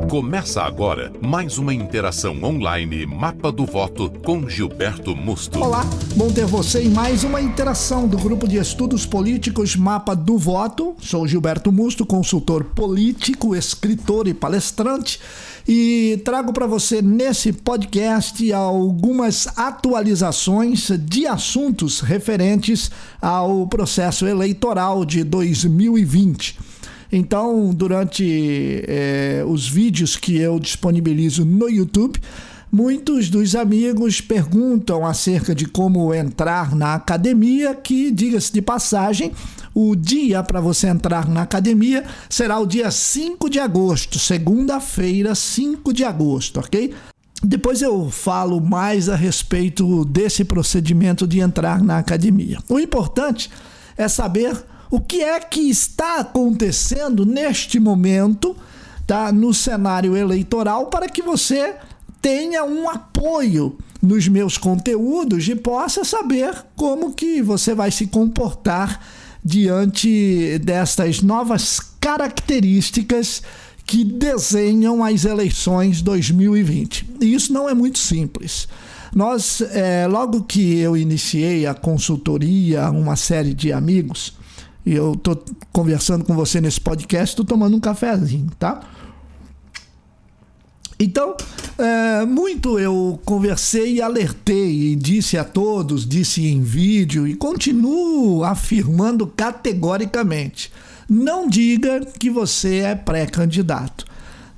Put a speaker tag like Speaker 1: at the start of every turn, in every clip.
Speaker 1: Começa agora mais uma interação online Mapa do Voto com Gilberto Musto.
Speaker 2: Olá, bom ter você em mais uma interação do Grupo de Estudos Políticos Mapa do Voto. Sou Gilberto Musto, consultor político, escritor e palestrante, e trago para você nesse podcast algumas atualizações de assuntos referentes ao processo eleitoral de 2020. Então, durante os vídeos que eu disponibilizo no YouTube, muitos dos amigos perguntam acerca de como entrar na academia, que, diga-se de passagem, o dia para você entrar na academia será o dia 5 de agosto, segunda-feira, 5 de agosto, ok? Depois eu falo mais a respeito desse procedimento de entrar na academia. O importante é saber o que é que está acontecendo neste momento, tá, no cenário eleitoral, para que você tenha um apoio nos meus conteúdos e possa saber como que você vai se comportar diante destas novas características que desenham as eleições 2020. E isso não é muito simples. Nós, logo que eu iniciei a consultoria, uma série de amigos, e eu estou conversando com você nesse podcast, estou tomando um cafezinho, tá? Então, muito eu conversei e alertei, e disse a todos, disse em vídeo, e continuo afirmando categoricamente: não diga que você é pré-candidato,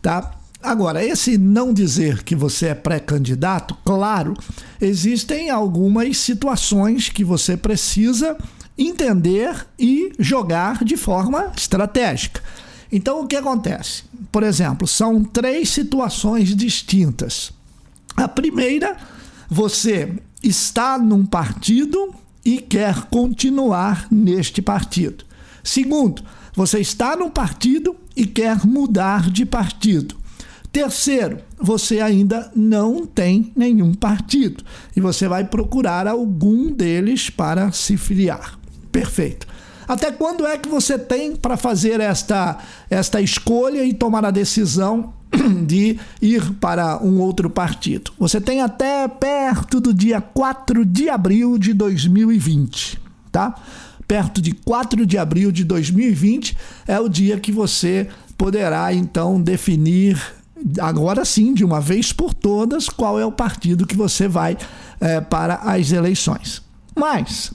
Speaker 2: tá? Agora, esse não dizer que você é pré-candidato, claro, existem algumas situações que você precisa entender e jogar de forma estratégica. Então, o que acontece? Por exemplo, são 3 situações distintas. A primeira, você está num partido e quer continuar neste partido. Segundo, você está num partido e quer mudar de partido. Terceiro, você ainda não tem nenhum partido e você vai procurar algum deles para se filiar. Perfeito. Até quando é que você tem para fazer esta escolha e tomar a decisão de ir para um outro partido? Você tem até perto do dia 4 de abril de 2020, tá? Perto de 4 de abril de 2020 é o dia que você poderá, então, definir, agora sim, de uma vez por todas, qual é o partido que você vai para as eleições. Mas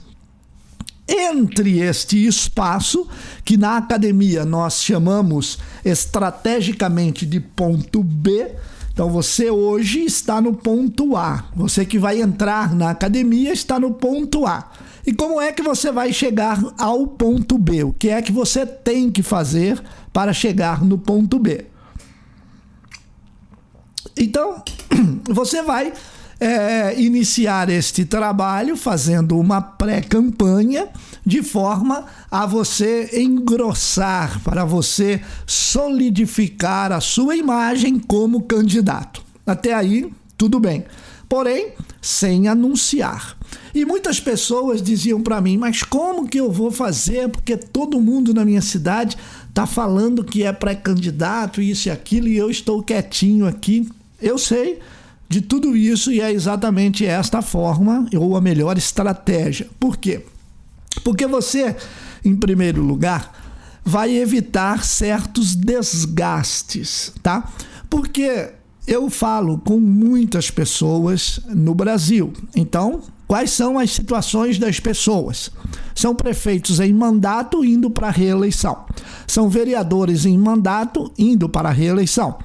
Speaker 2: entre este espaço, que na academia nós chamamos estrategicamente de ponto B, então você hoje está no ponto A. Você que vai entrar na academia está no ponto A. E como é que você vai chegar ao ponto B? O que é que você tem que fazer para chegar no ponto B? Então, você vai iniciar este trabalho fazendo uma pré-campanha de forma a você engrossar, para você solidificar a sua imagem como candidato. Até aí, tudo bem. Porém, sem anunciar. E muitas pessoas diziam para mim: mas como que eu vou fazer? Porque todo mundo na minha cidade está falando que é pré-candidato, isso e aquilo, e eu estou quietinho aqui. Eu sei de tudo isso e é exatamente esta forma, ou a melhor estratégia. Por quê? Porque você, em primeiro lugar, vai evitar certos desgastes, tá? Porque eu falo com muitas pessoas no Brasil. Então, quais são as situações das pessoas? São prefeitos em mandato indo para a reeleição. São vereadores em mandato indo para a reeleição.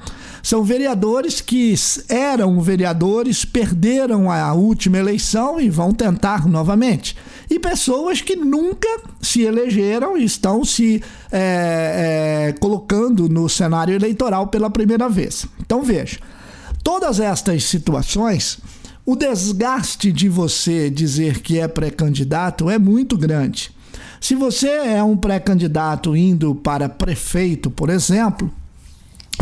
Speaker 2: São vereadores que eram vereadores, perderam a última eleição e vão tentar novamente. E pessoas que nunca se elegeram e estão se colocando no cenário eleitoral pela primeira vez. Então veja, todas estas situações, o desgaste de você dizer que é pré-candidato é muito grande. Se você é um pré-candidato indo para prefeito, por exemplo,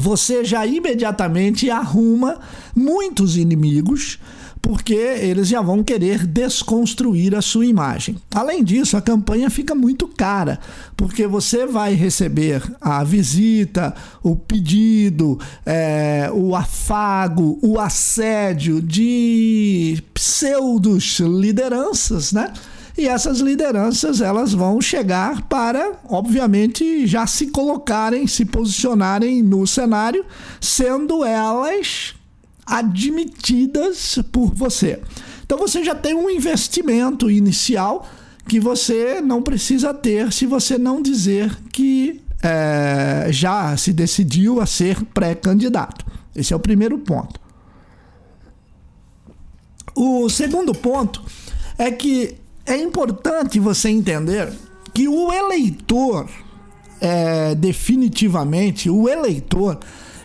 Speaker 2: você já imediatamente arruma muitos inimigos, porque eles já vão querer desconstruir a sua imagem. Além disso, a campanha fica muito cara, porque você vai receber a visita, o pedido, o afago, o assédio de pseudos lideranças, né? E essas lideranças, elas vão chegar para, obviamente, já se colocarem, se posicionarem no cenário, sendo elas admitidas por você. Então você já tem um investimento inicial que você não precisa ter se você não dizer que já se decidiu a ser pré-candidato. Esse é o primeiro ponto. O segundo ponto é que é importante você entender que o eleitor, definitivamente, o eleitor,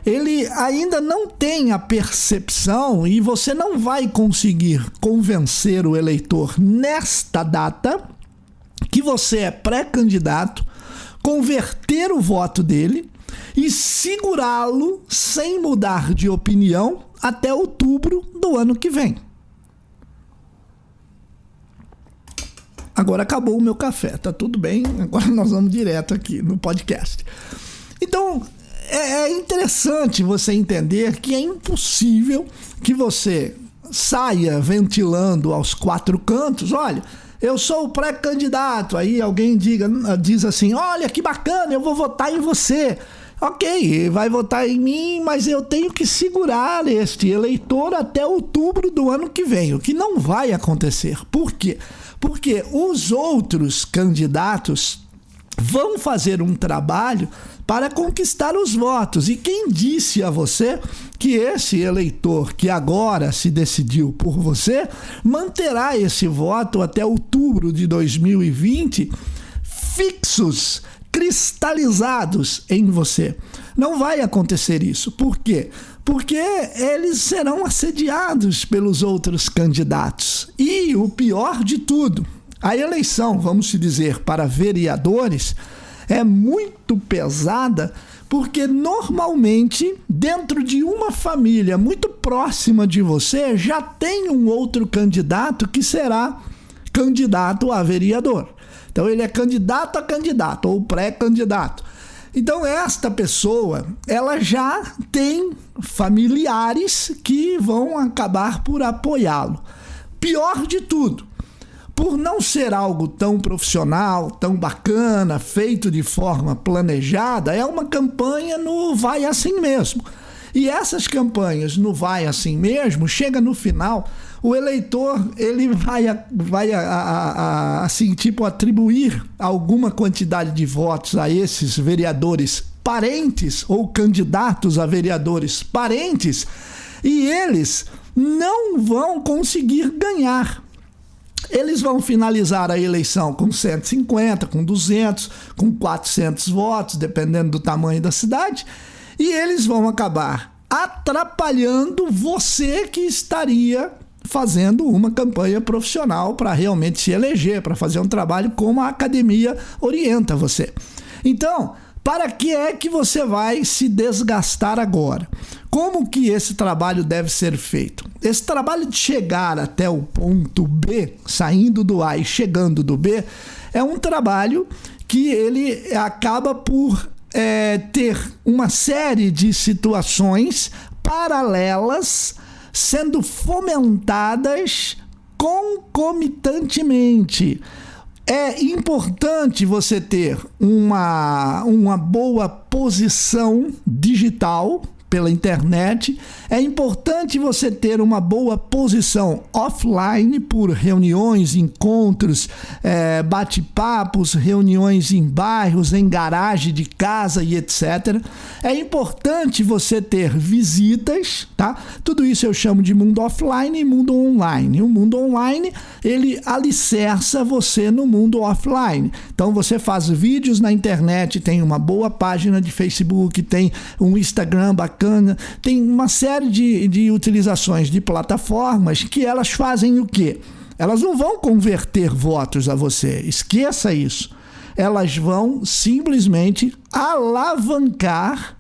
Speaker 2: ele ainda não tem a percepção, e você não vai conseguir convencer o eleitor nesta data que você é pré-candidato, converter o voto dele e segurá-lo sem mudar de opinião até outubro do ano que vem. Agora acabou o meu café, tá tudo bem? Agora nós vamos direto aqui no podcast. Então, é interessante você entender que é impossível que você saia ventilando aos quatro cantos, olha, eu sou o pré-candidato, aí alguém diz assim, olha que bacana, eu vou votar em você. Ok, vai votar em mim, mas eu tenho que segurar este eleitor até outubro do ano que vem, o que não vai acontecer. Por quê? Porque os outros candidatos vão fazer um trabalho para conquistar os votos. E quem disse a você que esse eleitor que agora se decidiu por você manterá esse voto até outubro de 2020 fixos, cristalizados em você? Não vai acontecer isso. Por quê? Porque eles serão assediados pelos outros candidatos. E o pior de tudo, a eleição, vamos dizer, para vereadores é muito pesada, porque normalmente dentro de uma família muito próxima de você já tem um outro candidato que será candidato a vereador. Então ele é candidato a candidato ou pré-candidato. Então esta pessoa, ela já tem familiares que vão acabar por apoiá-lo. Pior de tudo, por não ser algo tão profissional, tão bacana, feito de forma planejada, é uma campanha no vai assim mesmo. E essas campanhas no vai assim mesmo, chega no final, o eleitor ele vai assim, tipo, atribuir alguma quantidade de votos a esses vereadores parentes ou candidatos a vereadores parentes, e eles não vão conseguir ganhar. Eles vão finalizar a eleição com 150, com 200, com 400 votos, dependendo do tamanho da cidade, e eles vão acabar atrapalhando você que estaria fazendo uma campanha profissional para realmente se eleger, para fazer um trabalho como a academia orienta você. Então, para que é que você vai se desgastar agora? Como que esse trabalho deve ser feito? Esse trabalho de chegar até o ponto B, saindo do A e chegando do B, é um trabalho que ele acaba por ter uma série de situações paralelas sendo fomentadas concomitantemente. É importante você ter uma boa posição digital pela internet. É importante você ter uma boa posição offline por reuniões, encontros, bate-papos, reuniões em bairros, em garagem de casa e etc. É importante você ter visitas, tá? Tudo isso eu chamo de mundo offline e mundo online. O mundo online, ele alicerça você no mundo offline. Então você faz vídeos na internet, tem uma boa página de Facebook, tem um Instagram bacana, tem uma série de utilizações de plataformas que elas fazem o quê? Elas não vão converter votos a você, esqueça isso. Elas vão simplesmente alavancar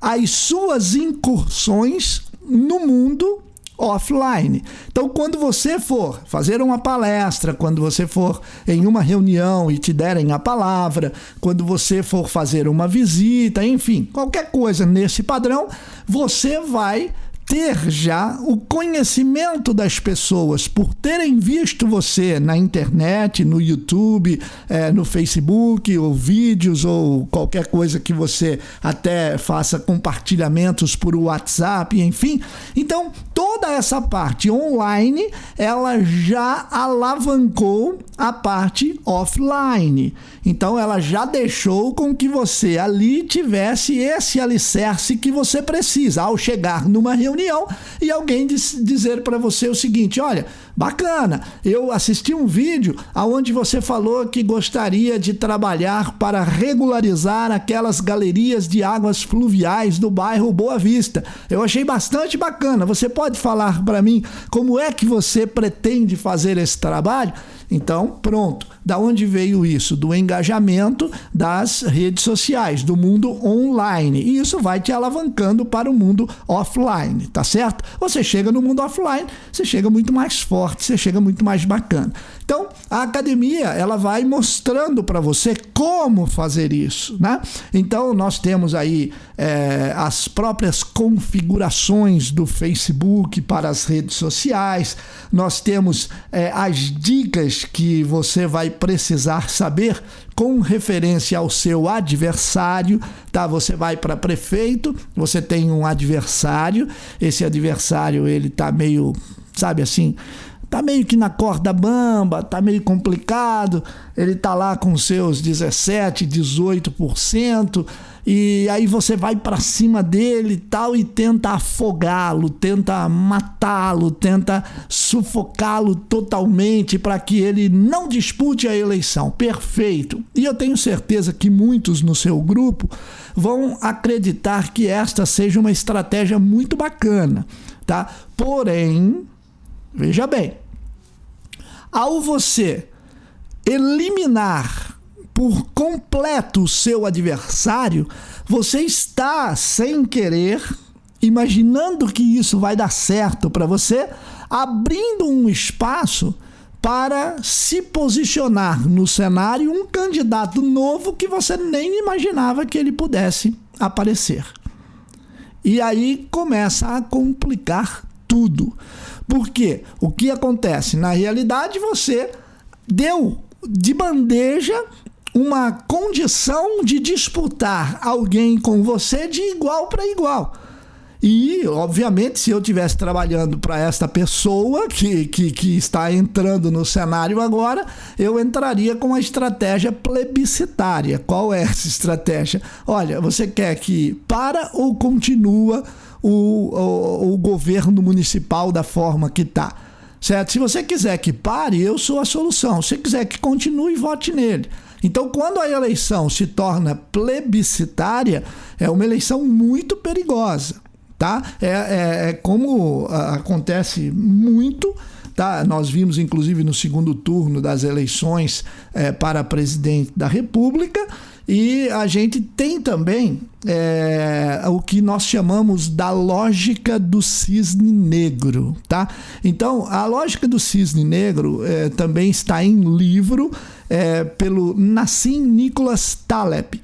Speaker 2: as suas incursões no mundo offline. Então, quando você for fazer uma palestra, quando você for em uma reunião e te derem a palavra, quando você for fazer uma visita, enfim, qualquer coisa nesse padrão, você vai ter já o conhecimento das pessoas por terem visto você na internet, no YouTube, no Facebook, ou vídeos, ou qualquer coisa que você até faça compartilhamentos por WhatsApp, enfim. Então, toda essa parte online, ela já alavancou a parte offline. Então, ela já deixou com que você ali tivesse esse alicerce que você precisa ao chegar numa reunião e alguém dizer para você o seguinte: olha, bacana, eu assisti um vídeo onde você falou que gostaria de trabalhar para regularizar aquelas galerias de águas fluviais do bairro Boa Vista. Eu achei bastante bacana. Você pode falar para mim como é que você pretende fazer esse trabalho? Então, pronto. Da onde veio isso? Do engajamento das redes sociais, do mundo online. E isso vai te alavancando para o mundo offline, tá certo? Você chega no mundo offline, você chega muito mais forte, você chega muito mais bacana. Então, a academia, ela vai mostrando para você como fazer isso, né? Então, nós temos aí as próprias configurações do Facebook para as redes sociais, nós temos as dicas que você vai precisar saber com referência ao seu adversário, tá? Você vai para prefeito, você tem um adversário, esse adversário ele tá meio, sabe assim, tá meio que na corda bamba, tá meio complicado, ele tá lá com seus 17%, 18%, e aí você vai para cima dele e tal e tenta afogá-lo, tenta matá-lo, tenta sufocá-lo totalmente para que ele não dispute a eleição. Perfeito. E eu tenho certeza que muitos no seu grupo vão acreditar que esta seja uma estratégia muito bacana, tá? Porém, veja bem, ao você eliminar por completo o seu adversário, você está, sem querer, imaginando que isso vai dar certo para você, abrindo um espaço para se posicionar no cenário um candidato novo que você nem imaginava que ele pudesse aparecer. E aí começa a complicar tudo. Porque o que acontece? Na realidade, você deu de bandeja uma condição de disputar alguém com você de igual para igual. E, obviamente, se eu estivesse trabalhando para esta pessoa que está entrando no cenário agora, eu entraria com a estratégia plebiscitária. Qual é essa estratégia? Olha, você quer que para ou continua o governo municipal da forma que está? Certo? Se você quiser que pare, eu sou a solução. Se você quiser que continue, vote nele. Então, quando a eleição se torna plebiscitária, é uma eleição muito perigosa, tá? É como acontece muito, tá? Nós vimos, inclusive, no segundo turno das eleições para presidente da República, e a gente tem também o que nós chamamos da lógica do cisne negro, tá? Então, a lógica do cisne negro também está em livro pelo Nassim Nicholas Taleb.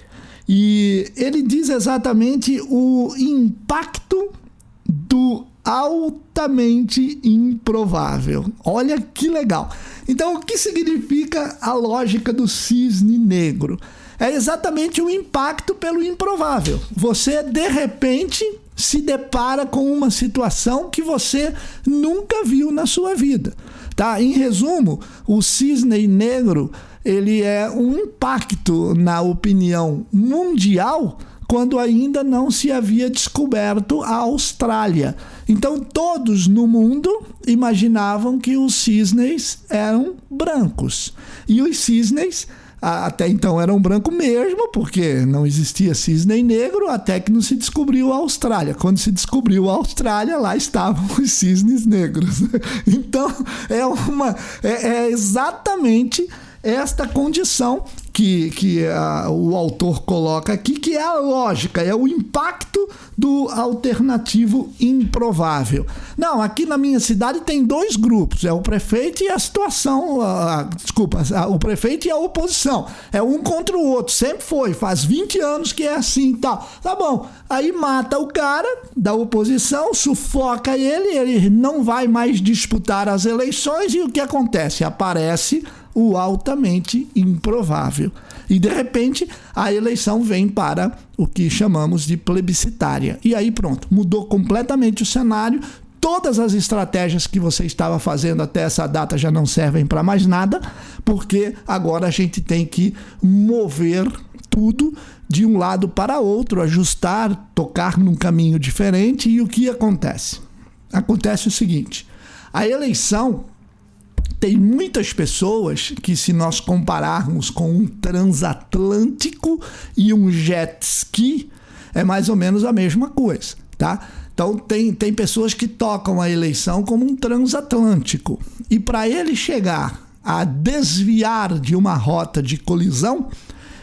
Speaker 2: E ele diz exatamente o impacto do altamente improvável. Olha que legal. Então, o que significa a lógica do cisne negro? É exatamente o impacto pelo improvável. Você, de repente, se depara com uma situação que você nunca viu na sua vida, tá? Em resumo, o cisne negro, ele é um impacto na opinião mundial quando ainda não se havia descoberto a Austrália. Então, todos no mundo imaginavam que os cisnes eram brancos. E os cisnes até então eram branco mesmo, porque não existia cisne negro, até que não se descobriu a Austrália. Quando se descobriu a Austrália, lá estavam os cisnes negros. Então, é exatamente esta condição que o autor coloca aqui, que é a lógica, é o impacto do alternativo improvável. Não, aqui na minha cidade tem 2 grupos, é o prefeito e a situação, o prefeito e a oposição, é um contra o outro, sempre foi, faz 20 anos que é assim e tal. Tá bom, aí mata o cara da oposição, sufoca ele não vai mais disputar as eleições e o que acontece? Aparece o altamente improvável. E, de repente, a eleição vem para o que chamamos de plebiscitária. E aí, pronto, mudou completamente o cenário. Todas as estratégias que você estava fazendo até essa data já não servem para mais nada, porque agora a gente tem que mover tudo de um lado para outro, ajustar, tocar num caminho diferente. E o que acontece? Acontece o seguinte: a eleição tem muitas pessoas que, se nós compararmos com um transatlântico e um jet ski, é mais ou menos a mesma coisa, tá? Então tem pessoas que tocam a eleição como um transatlântico. E para ele chegar a desviar de uma rota de colisão,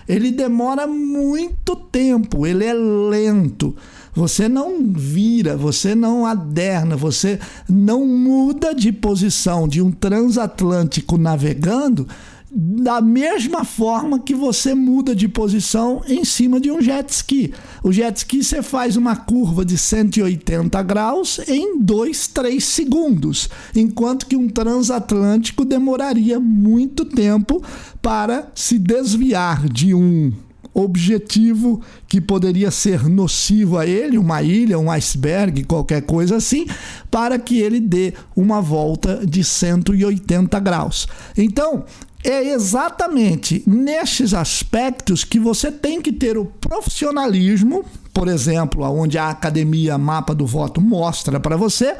Speaker 2: ele demora muito tempo, ele é lento. Você não vira, você não aderna, você não muda de posição de um transatlântico navegando da mesma forma que você muda de posição em cima de um jet ski. O jet ski você faz uma curva de 180 graus em 2, 3 segundos, enquanto que um transatlântico demoraria muito tempo para se desviar de um objetivo que poderia ser nocivo a ele, uma ilha, um iceberg, qualquer coisa assim, para que ele dê uma volta de 180 graus. Então, é exatamente nestes aspectos que você tem que ter o profissionalismo, por exemplo, onde a Academia Mapa do Voto mostra para você,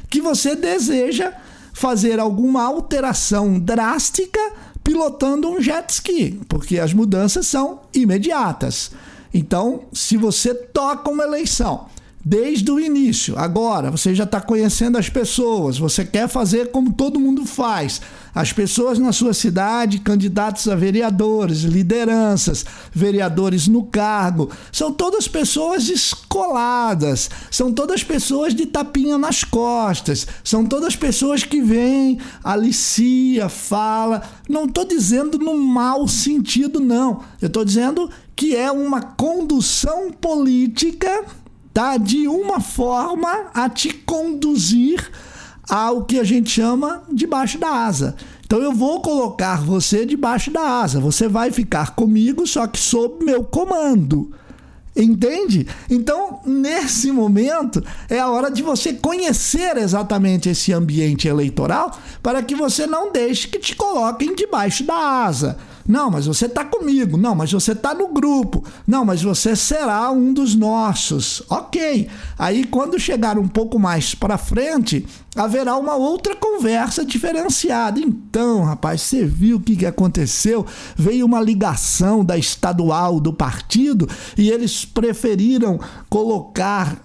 Speaker 2: que você deseja fazer alguma alteração drástica pilotando um jet ski, porque as mudanças são imediatas. Então, se você toca uma eleição desde o início, agora você já está conhecendo as pessoas, você quer fazer como todo mundo faz, as pessoas na sua cidade, candidatos a vereadores, lideranças, vereadores no cargo, são todas pessoas descoladas, são todas pessoas de tapinha nas costas, são todas pessoas que vêm, alicia, fala. Não estou dizendo no mau sentido, não. Eu estou dizendo que é uma condução política, tá, de uma forma a te conduzir ao que a gente chama debaixo da asa. Então eu vou colocar você debaixo da asa, você vai ficar comigo, só que sob meu comando. Entende? Então, nesse momento, é a hora de você conhecer exatamente esse ambiente eleitoral para que você não deixe que te coloquem debaixo da asa. Não, mas você está comigo. Não, mas você está no grupo. Não, mas você será um dos nossos. Ok. Aí, quando chegar um pouco mais para frente, haverá uma outra conversa diferenciada. Então, rapaz, você viu o que aconteceu? Veio uma ligação da estadual do partido e eles preferiram colocar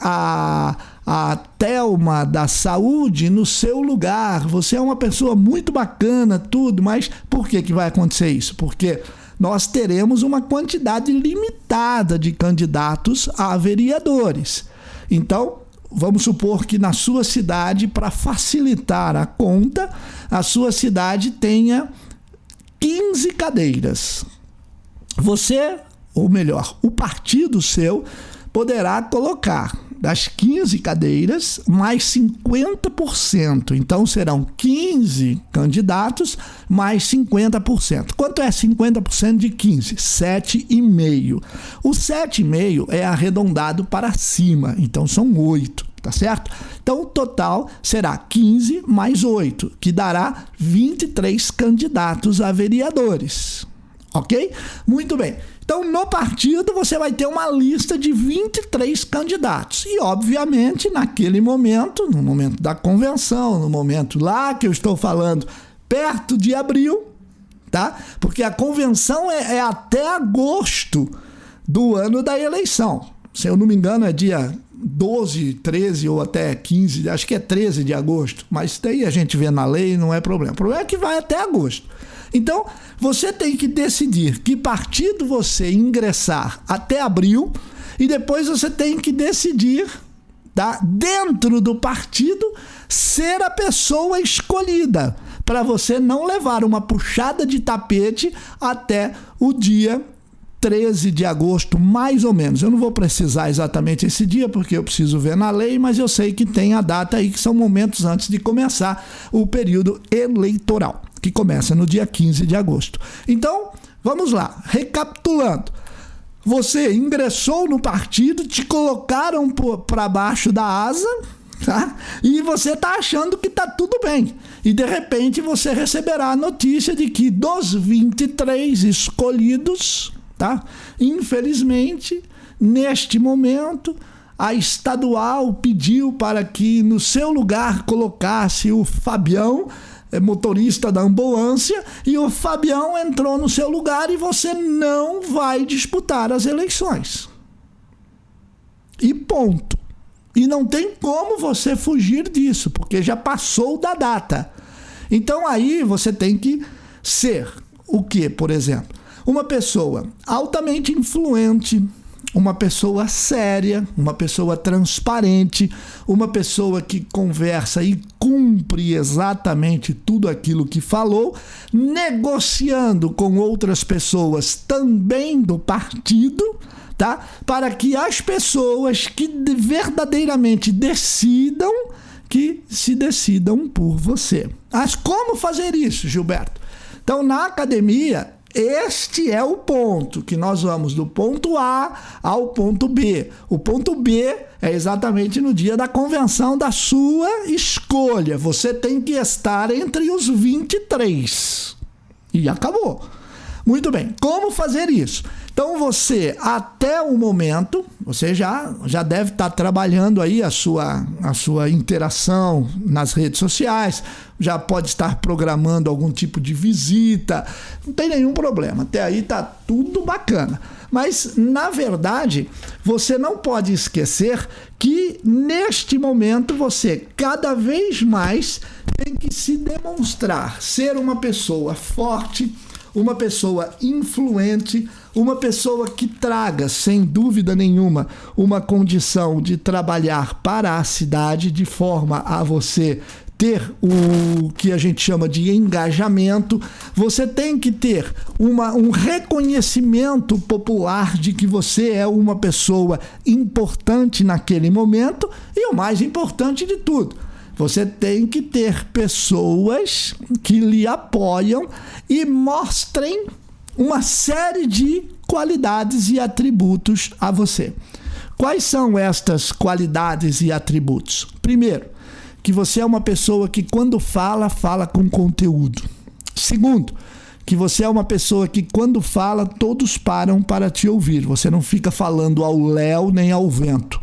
Speaker 2: a Thelma da Saúde no seu lugar. Você é uma pessoa muito bacana, tudo, mas por que vai acontecer isso? Porque nós teremos uma quantidade limitada de candidatos a vereadores. Então, vamos supor que na sua cidade, para facilitar a conta, a sua cidade tenha 15 cadeiras. Você, ou melhor, o partido seu poderá colocar das 15 cadeiras mais 50%. Então serão 15 candidatos mais 50%. Quanto é 50% de 15? 7,5. O 7,5 é arredondado para cima, então são 8. Tá certo? Então o total será 15 mais 8, que dará 23 candidatos a vereadores. Ok? Muito bem. Então, no partido, você vai ter uma lista de 23 candidatos. E, obviamente, naquele momento, no momento da convenção, no momento lá que eu estou falando, perto de abril, tá? Porque a convenção é até agosto do ano da eleição. Se eu não me engano, é dia 12, 13 ou até 15, acho que é 13 de agosto. Mas daí a gente vê na lei, não é problema. O problema é que vai até agosto. Então, você tem que decidir que partido você ingressar até abril e depois você tem que decidir, tá, dentro do partido, ser a pessoa escolhida, para você não levar uma puxada de tapete até o dia 13 de agosto, mais ou menos. Eu não vou precisar exatamente esse dia, porque eu preciso ver na lei, mas eu sei que tem a data aí, que são momentos antes de começar o período eleitoral, que começa no dia 15 de agosto. Então, vamos lá, recapitulando. Você ingressou no partido, te colocaram para baixo da asa, tá? E você está achando que está tudo bem. E de repente você receberá a notícia de que dos 23 escolhidos, tá? Infelizmente, neste momento, a estadual pediu para que no seu lugar colocasse o Fabião, motorista da ambulância, e o Fabião entrou no seu lugar e você não vai disputar as eleições. E ponto. E não tem como você fugir disso, porque já passou da data. Então aí você tem que ser o quê, por exemplo? Uma pessoa altamente influente, uma pessoa séria, uma pessoa transparente, uma pessoa que conversa e cumpre exatamente tudo aquilo que falou, negociando com outras pessoas também do partido, tá? Para que as pessoas que verdadeiramente decidam, que se decidam por você. Mas como fazer isso, Gilberto? Então, na academia, este é o ponto, que nós vamos do ponto A ao ponto B. O ponto B é exatamente no dia da convenção da sua escolha. Você tem que estar entre os 23. E acabou. Muito bem. Como fazer isso? Então você, até o momento, você já deve estar trabalhando aí a sua interação nas redes sociais, já pode estar programando algum tipo de visita, não tem nenhum problema, até aí está tudo bacana. Mas, na verdade, você não pode esquecer que, neste momento, você cada vez mais tem que se demonstrar ser uma pessoa forte, uma pessoa influente, uma pessoa que traga, sem dúvida nenhuma, uma condição de trabalhar para a cidade de forma a você ter o que a gente chama de engajamento. Você tem que ter um reconhecimento popular de que você é uma pessoa importante naquele momento e o mais importante de tudo, você tem que ter pessoas que lhe apoiam e mostrem uma série de qualidades e atributos a você. Quais são estas qualidades e atributos? Primeiro, que você é uma pessoa que quando fala com conteúdo. Segundo, que você é uma pessoa que quando fala, todos param para te ouvir. Você não fica falando ao léu nem ao vento.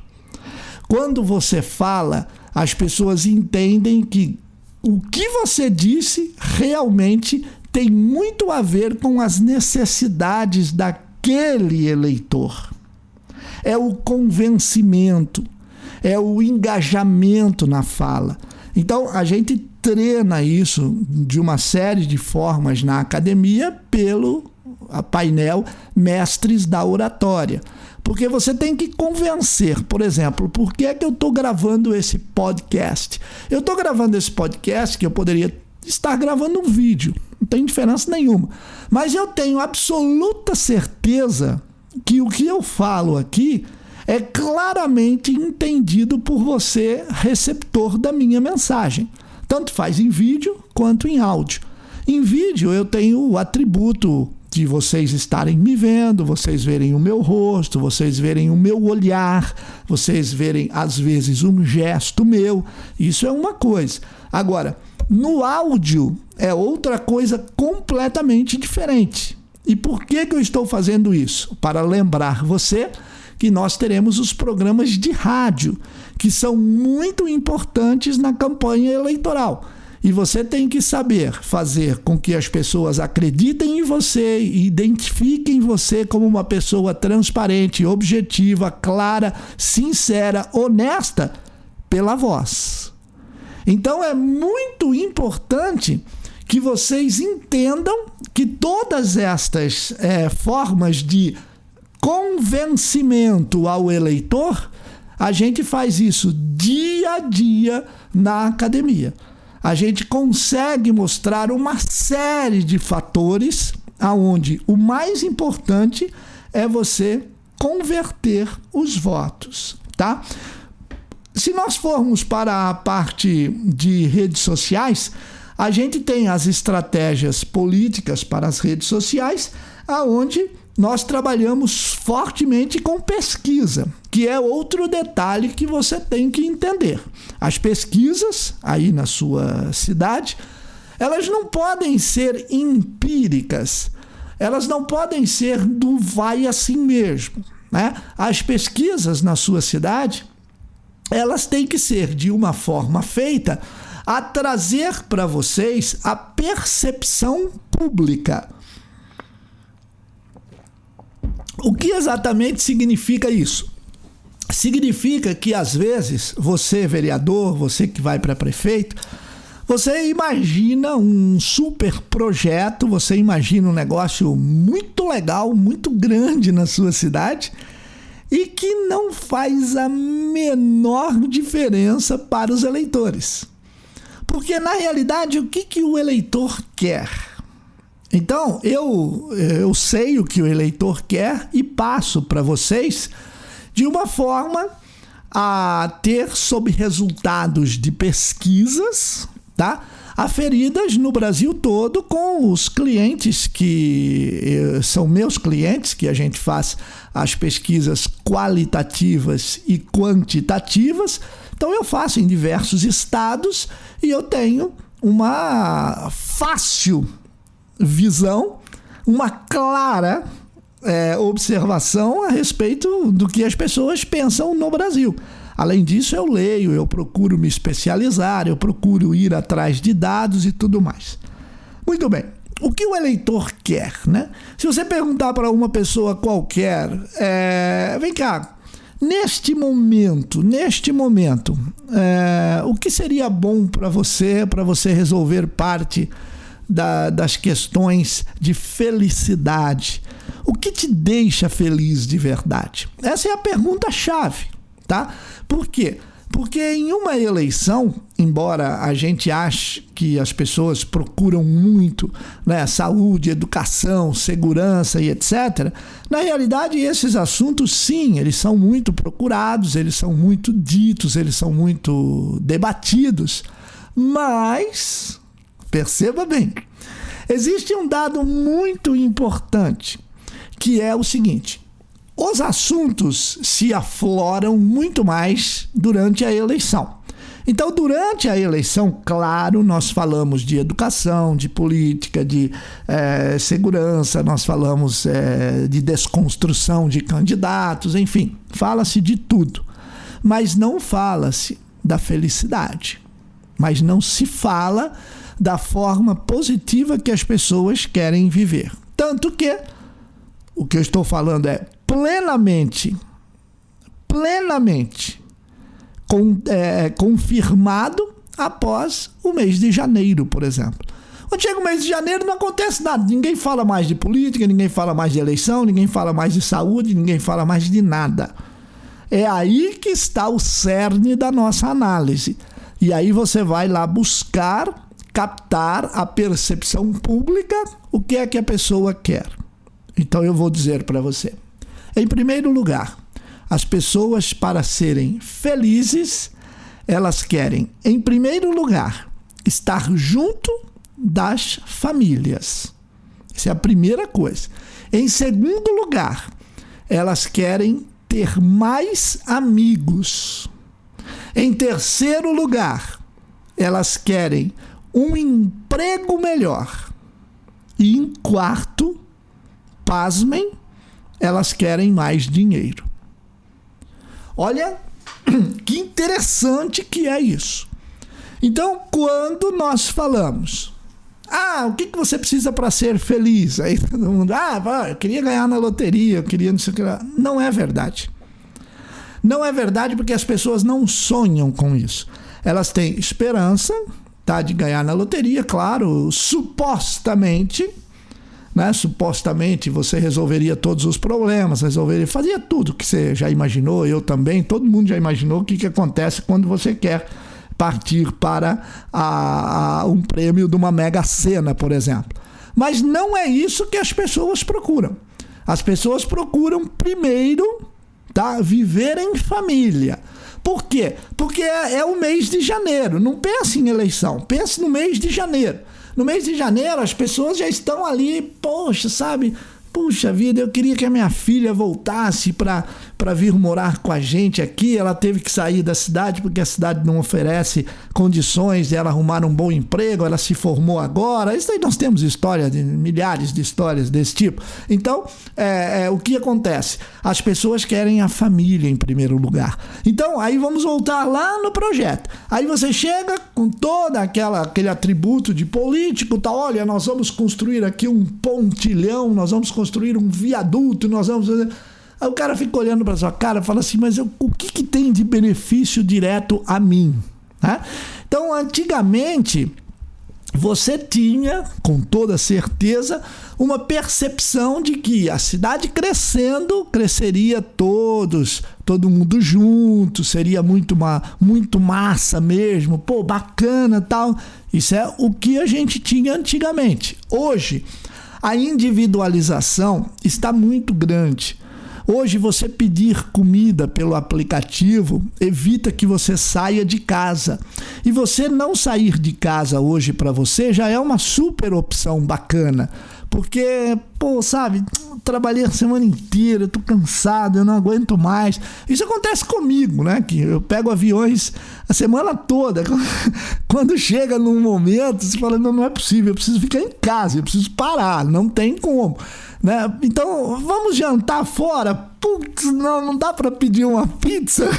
Speaker 2: Quando você fala, as pessoas entendem que o que você disse realmente tem muito a ver com as necessidades daquele eleitor. É o convencimento, é o engajamento na fala. Então, a gente treina isso de uma série de formas na academia pelo painel Mestres da Oratória. Porque você tem que convencer, por exemplo, por que é que eu estou gravando esse podcast? Eu estou gravando esse podcast que eu poderia estar gravando um vídeo, não tem diferença nenhuma. Mas eu tenho absoluta certeza que o que eu falo aqui é claramente entendido por você, receptor da minha mensagem. Tanto faz em vídeo quanto em áudio. Em vídeo eu tenho o atributo de vocês estarem me vendo, vocês verem o meu rosto, vocês verem o meu olhar, vocês verem às vezes um gesto meu. Isso é uma coisa. Agora, no áudio é outra coisa completamente diferente. E por que eu estou fazendo isso? Para lembrar você que nós teremos os programas de rádio, que são muito importantes na campanha eleitoral. E você tem que saber fazer com que as pessoas acreditem em você e identifiquem você como uma pessoa transparente, objetiva, clara, sincera, honesta, pela voz. Então é muito importante que vocês entendam que todas estas formas de convencimento ao eleitor, a gente faz isso dia a dia na academia. A gente consegue mostrar uma série de fatores aonde o mais importante é você converter os votos, tá? Se nós formos para a parte de redes sociais, a gente tem as estratégias políticas para as redes sociais, aonde nós trabalhamos fortemente com pesquisa, que é outro detalhe que você tem que entender. As pesquisas aí na sua cidade, elas não podem ser empíricas, elas não podem ser do vai assim mesmo, né? As pesquisas na sua cidade, elas têm que ser de uma forma feita a trazer para vocês a percepção pública. O que exatamente significa isso? Significa que, às vezes, você, vereador, você que vai para prefeito, você imagina um super projeto, você imagina um negócio muito legal, muito grande na sua cidade e que não faz a menor diferença para os eleitores. Porque, na realidade, o que o eleitor quer? Então, eu sei o que o eleitor quer e passo para vocês de uma forma a ter sob resultados de pesquisas, tá? Aferidas no Brasil todo com os clientes que são meus clientes, que a gente faz as pesquisas qualitativas e quantitativas. Então, eu faço em diversos estados e eu tenho uma fácil visão, uma clara observação a respeito do que as pessoas pensam no Brasil. Além disso, eu leio, eu procuro me especializar, eu procuro ir atrás de dados e tudo mais. Muito bem. O que o eleitor quer, né? Se você perguntar para uma pessoa qualquer, vem cá, neste momento, o que seria bom para você resolver parte das questões de felicidade? O que te deixa feliz de verdade? Essa é a pergunta-chave, tá? Por quê? Porque em uma eleição, embora a gente ache que as pessoas procuram muito, né, saúde, educação, segurança e etc., na realidade esses assuntos, sim, eles são muito procurados, eles são muito ditos, eles são muito debatidos, mas, perceba bem, existe um dado muito importante, que é o seguinte: os assuntos se afloram muito mais durante a eleição. Então, durante a eleição, claro, nós falamos de educação, de política, de segurança, nós falamos de desconstrução de candidatos, enfim, fala-se de tudo. Mas não fala-se da felicidade. Mas não se fala da forma positiva que as pessoas querem viver. Tanto que o que eu estou falando é plenamente confirmado após o mês de janeiro, por exemplo. Quando chega o mês de janeiro, não acontece nada. Ninguém fala mais de política, ninguém fala mais de eleição, ninguém fala mais de saúde, ninguém fala mais de nada. É aí que está o cerne da nossa análise. E aí você vai lá buscar, captar a percepção pública, o que é que a pessoa quer. Então eu vou dizer para você. Em primeiro lugar, as pessoas, para serem felizes, elas querem, em primeiro lugar, estar junto das famílias. Essa é a primeira coisa. Em segundo lugar, elas querem ter mais amigos. Em terceiro lugar, elas querem um emprego melhor. E em quarto, pasmem, elas querem mais dinheiro. Olha que interessante que é isso. Então, quando nós falamos, o que você precisa para ser feliz? Aí todo mundo, eu queria ganhar na loteria, eu queria não sei o que lá. Não é verdade. Não é verdade porque as pessoas não sonham com isso. Elas têm esperança, tá, de ganhar na loteria, claro, supostamente, né? Supostamente você resolveria todos os problemas, fazia tudo que você já imaginou, eu também, todo mundo já imaginou o que acontece quando você quer partir para um prêmio de uma Mega Sena, por exemplo. Mas não é isso que as pessoas procuram. As pessoas procuram primeiro, tá, viver em família. Por quê? Porque é o mês de janeiro. Não pense em eleição, pense no mês de janeiro. No mês de janeiro, as pessoas já estão ali, poxa, sabe? Puxa vida, eu queria que a minha filha voltasse para vir morar com a gente aqui. Ela teve que sair da cidade porque a cidade não oferece condições de ela arrumar um bom emprego. Ela se formou agora. Isso aí nós temos milhares de histórias desse tipo. Então, o que acontece? As pessoas querem a família em primeiro lugar. Então, aí vamos voltar lá no projeto. Aí você chega com todo aquele atributo de político, tá? Olha, nós vamos construir aqui um pontilhão, nós vamos construir um viaduto, nós vamos fazer... Aí o cara fica olhando para sua cara e fala assim, mas o que tem de benefício direto a mim? Né? Então, antigamente, você tinha, com toda certeza, uma percepção de que a cidade crescendo, cresceria todo mundo junto, seria muito massa mesmo, pô, bacana e tal. Isso é o que a gente tinha antigamente. Hoje, a individualização está muito grande. Hoje, você pedir comida pelo aplicativo evita que você saia de casa. E você não sair de casa hoje para você já é uma super opção bacana. Porque, pô, sabe, trabalhei a semana inteira, tô cansado, eu não aguento mais. Isso acontece comigo, né? Que eu pego aviões a semana toda. Quando chega num momento, você fala, não é possível, eu preciso ficar em casa, eu preciso parar, não tem como. Né? Então, vamos jantar fora? Putz, não dá para pedir uma pizza.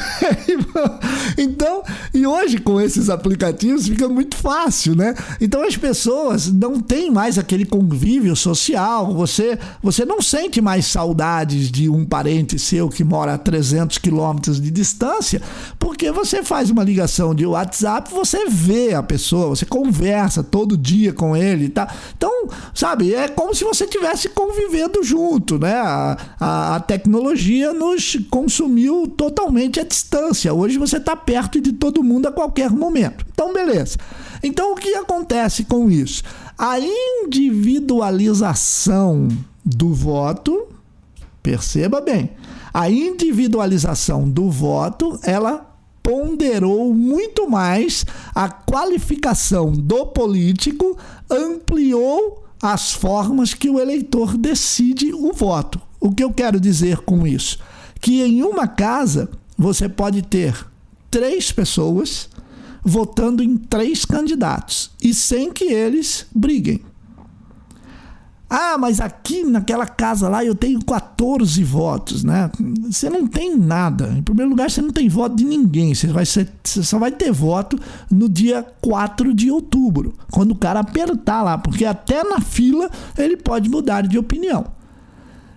Speaker 2: Então, e hoje com esses aplicativos fica muito fácil, né? Então as pessoas não têm mais aquele convívio social, você não sente mais saudades de um parente seu que mora a 300 quilômetros de distância, porque você faz uma ligação de WhatsApp, você vê a pessoa, você conversa todo dia com ele, tá? Então, sabe, é como se você estivesse convivendo junto, né? A tecnologia nos consumiu totalmente à distância. Hoje você está perto de todo mundo a qualquer momento. Então, beleza. Então, o que acontece com isso? A individualização do voto, perceba bem, a individualização do voto, ela ponderou muito mais a qualificação do político, ampliou as formas que o eleitor decide o voto. O que eu quero dizer com isso? Que em uma casa você pode ter 3 pessoas votando em 3 candidatos e sem que eles briguem. Ah, mas aqui naquela casa lá eu tenho 14 votos, né? Você não tem nada. Em primeiro lugar, você não tem voto de ninguém. Você só vai ter voto no dia 4 de outubro, quando o cara apertar lá, porque até na fila ele pode mudar de opinião.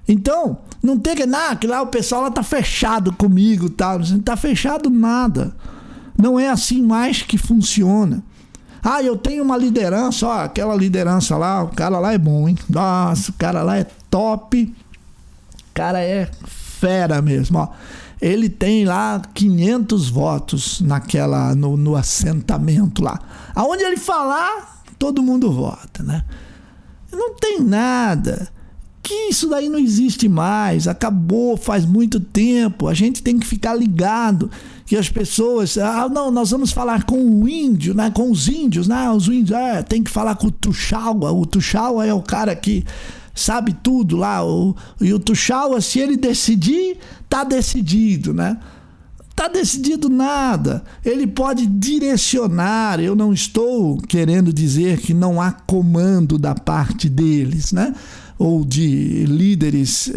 Speaker 2: Então, não tem que lá o pessoal lá tá fechado comigo, tá? Não tá fechado nada. Não é assim mais que funciona. Ah, eu tenho uma liderança, ó, aquela liderança lá, o cara lá é bom, hein? Nossa, o cara lá é top. O cara é fera mesmo, ó. Ele tem lá 500 votos no assentamento lá. Aonde ele falar, todo mundo vota, né? Não tem nada. Que isso daí não existe mais, acabou faz muito tempo. A gente tem que ficar ligado que as pessoas, não, nós vamos falar com o índio, né, com os índios, né, os índios, tem que falar com o Tuxaua. O Tuxaua é o cara que sabe tudo lá, e o Tuxaua, se ele decidir, tá decidido, né? Tá decidido nada. Ele pode direcionar. Eu não estou querendo dizer que não há comando da parte deles, né? Ou de líderes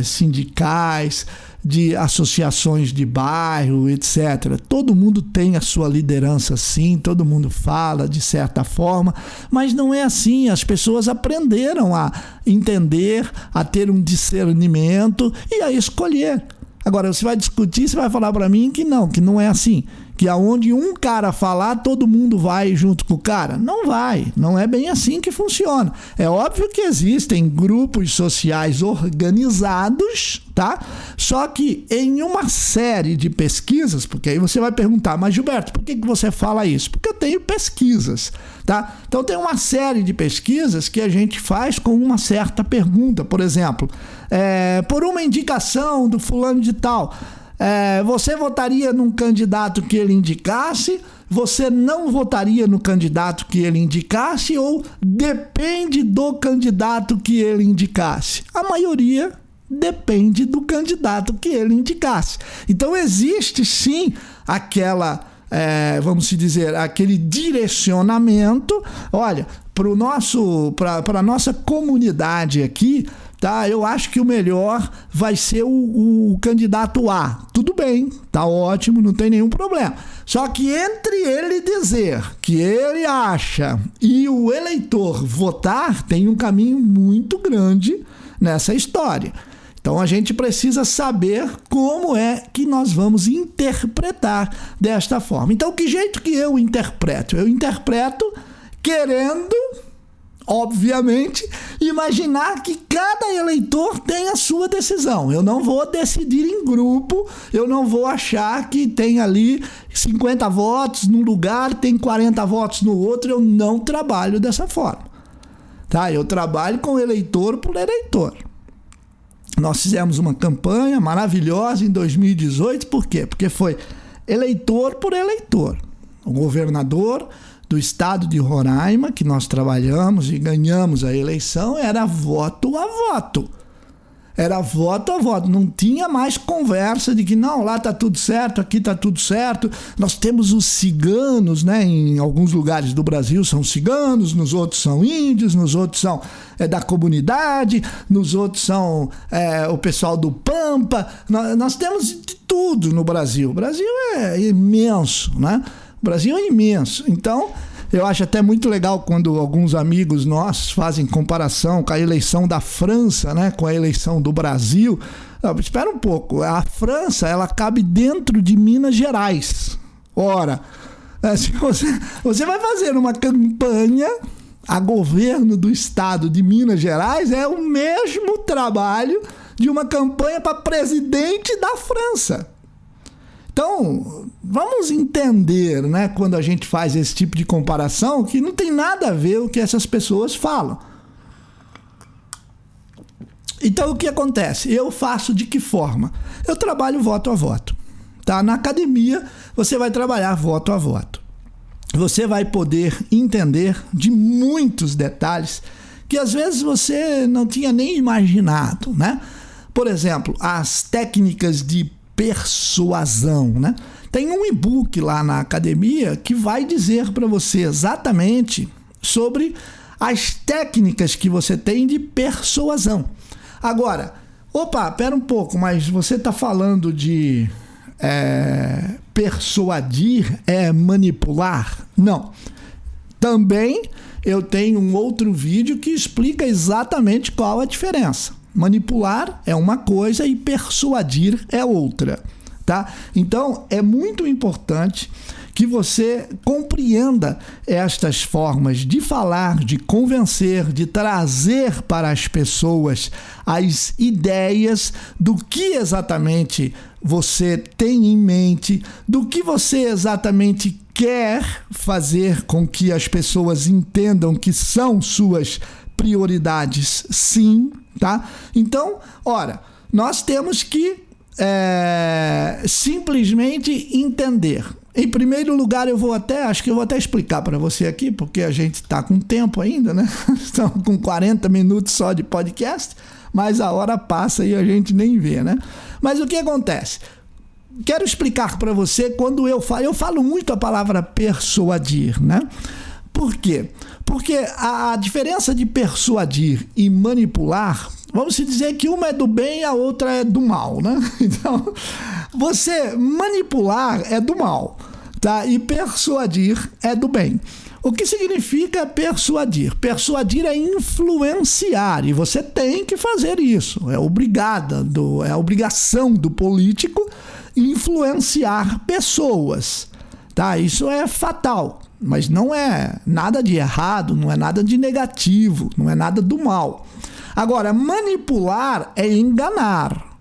Speaker 2: sindicais, de associações de bairro, etc. Todo mundo tem a sua liderança, sim, todo mundo fala de certa forma, mas não é assim. As pessoas aprenderam a entender, a ter um discernimento e a escolher. Agora, você vai discutir, você vai falar para mim que não é assim, que aonde um cara falar, todo mundo vai junto com o cara? Não vai, não é bem assim que funciona. É óbvio que existem grupos sociais organizados, tá? Só que em uma série de pesquisas, porque aí você vai perguntar, mas Gilberto, por que você fala isso? Porque eu tenho pesquisas, tá? Então tem uma série de pesquisas que a gente faz com uma certa pergunta, por exemplo, por uma indicação do fulano de tal, você votaria num candidato que ele indicasse? Você não votaria no candidato que ele indicasse? Ou depende do candidato que ele indicasse? A maioria depende do candidato que ele indicasse. Então existe sim aquela, vamos dizer, aquele direcionamento. Olha, para a nossa comunidade aqui, tá? Eu acho que o melhor vai ser o candidato A. Tudo bem, tá ótimo, não tem nenhum problema. Só que entre ele dizer que ele acha e o eleitor votar, tem um caminho muito grande nessa história. Então a gente precisa saber como é que nós vamos interpretar desta forma. Então, que jeito que eu interpreto? Eu interpreto querendo, obviamente, imaginar que cada eleitor tem a sua decisão. Eu não vou decidir em grupo, eu não vou achar que tem ali 50 votos num lugar, tem 40 votos no outro. Eu não trabalho dessa forma, tá? Eu trabalho com eleitor por eleitor. Nós fizemos uma campanha maravilhosa em 2018, por quê? Porque foi eleitor por eleitor. O governador do estado de Roraima, que nós trabalhamos e ganhamos a eleição, era voto a voto. Era voto a voto. Não tinha mais conversa de que não, lá está tudo certo, aqui está tudo certo. Nós temos os ciganos, né? Em alguns lugares do Brasil são ciganos, nos outros são índios, nos outros são da comunidade, nos outros são o pessoal do Pampa. Nós temos de tudo no Brasil. O Brasil é imenso, né? O Brasil é imenso. Então, eu acho até muito legal quando alguns amigos nossos fazem comparação com a eleição da França, né, com a eleição do Brasil. Não, espera um pouco. A França, ela cabe dentro de Minas Gerais. Ora, se você vai fazer uma campanha a governo do estado de Minas Gerais, é o mesmo trabalho de uma campanha para presidente da França. Então, vamos entender, né, quando a gente faz esse tipo de comparação, que não tem nada a ver o que essas pessoas falam. Então, o que acontece? Eu faço de que forma? Eu trabalho voto a voto. Tá? Na academia, você vai trabalhar voto a voto. Você vai poder entender de muitos detalhes que às vezes você não tinha nem imaginado, né? Por exemplo, as técnicas de persuasão, né? Tem um e-book lá na academia que vai dizer para você exatamente sobre as técnicas que você tem de persuasão. Agora, pera um pouco, mas você está falando de persuadir, manipular? Não. Também eu tenho um outro vídeo que explica exatamente qual a diferença. Manipular é uma coisa e persuadir é outra, tá? Então, é muito importante que você compreenda estas formas de falar, de convencer, de trazer para as pessoas as ideias do que exatamente você tem em mente, do que você exatamente quer fazer com que as pessoas entendam que são suas prioridades, sim, tá? Então, nós temos que simplesmente entender. Em primeiro lugar, acho que eu vou até explicar para você aqui, porque a gente está com tempo ainda, né? Estamos com 40 minutos só de podcast, mas a hora passa e a gente nem vê, né? Mas o que acontece? Quero explicar para você quando eu falo muito a palavra persuadir, né? Por quê? Porque a diferença de persuadir e manipular, vamos dizer que uma é do bem e a outra é do mal, né? Então, você manipular é do mal, tá? E persuadir é do bem. O que significa persuadir? Persuadir é influenciar, e você tem que fazer isso. É obrigação do político influenciar pessoas. tá? Isso é fatal, mas não é nada de errado, não é nada de negativo, não é nada do mal. Agora, manipular é enganar.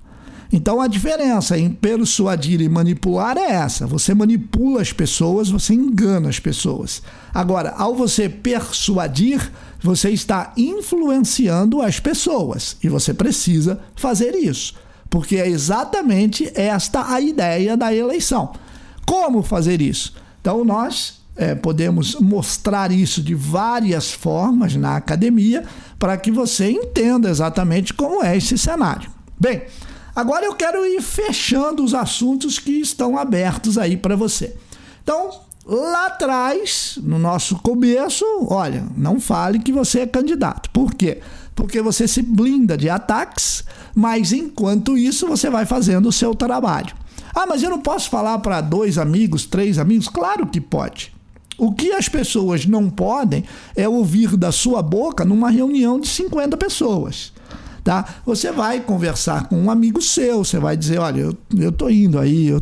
Speaker 2: Então a diferença em persuadir e manipular é essa. Você manipula as pessoas, você engana as pessoas. Agora, ao você persuadir, você está influenciando as pessoas. E você precisa fazer isso. Porque é exatamente esta a ideia da eleição. Como fazer isso? Então nós podemos mostrar isso de várias formas na academia para que você entenda exatamente como é esse cenário. Bem, agora eu quero ir fechando os assuntos que estão abertos aí para você. Então, lá atrás, no nosso começo, olha, não fale que você é candidato. Por quê? Porque você se blinda de ataques, mas enquanto isso você vai fazendo o seu trabalho. Ah, mas eu não posso falar para 2 amigos, 3 amigos? Claro que pode. O que as pessoas não podem é ouvir da sua boca numa reunião de 50 pessoas. Tá? Você vai conversar com um amigo seu, você vai dizer, olha, eu tô indo aí, eu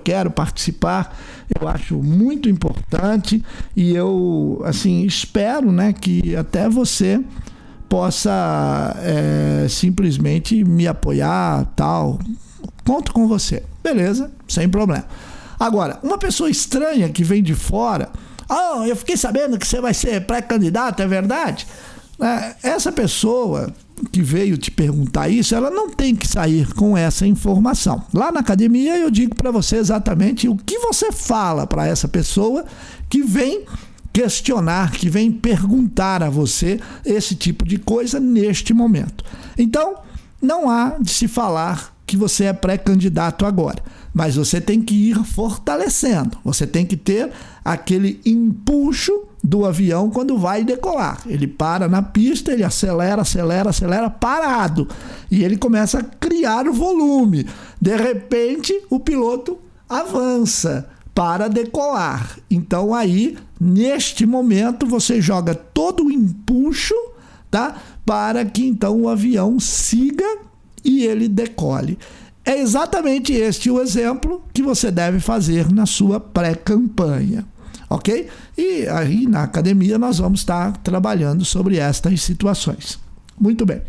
Speaker 2: quero participar, eu acho muito importante e eu, assim, espero, né, que até você possa simplesmente me apoiar, tal, conto com você, beleza, sem problema. Agora, uma pessoa estranha que vem de fora, eu fiquei sabendo que você vai ser pré-candidato, é verdade? Essa pessoa que veio te perguntar isso, ela não tem que sair com essa informação. Lá na academia eu digo para você exatamente o que você fala para essa pessoa que vem questionar, que vem perguntar a você esse tipo de coisa neste momento. Então, não há de se falar que você é pré-candidato agora, mas você tem que ir fortalecendo, você tem que ter aquele empuxo do avião quando vai decolar. Ele para na pista, ele acelera, parado, e ele começa a criar o volume. De repente, o piloto avança para decolar. Então aí, neste momento, você joga todo o empuxo, tá? Para que então o avião siga e ele decole. É exatamente este o exemplo que você deve fazer na sua pré-campanha, ok? E aí na academia nós vamos estar trabalhando sobre estas situações. Muito bem.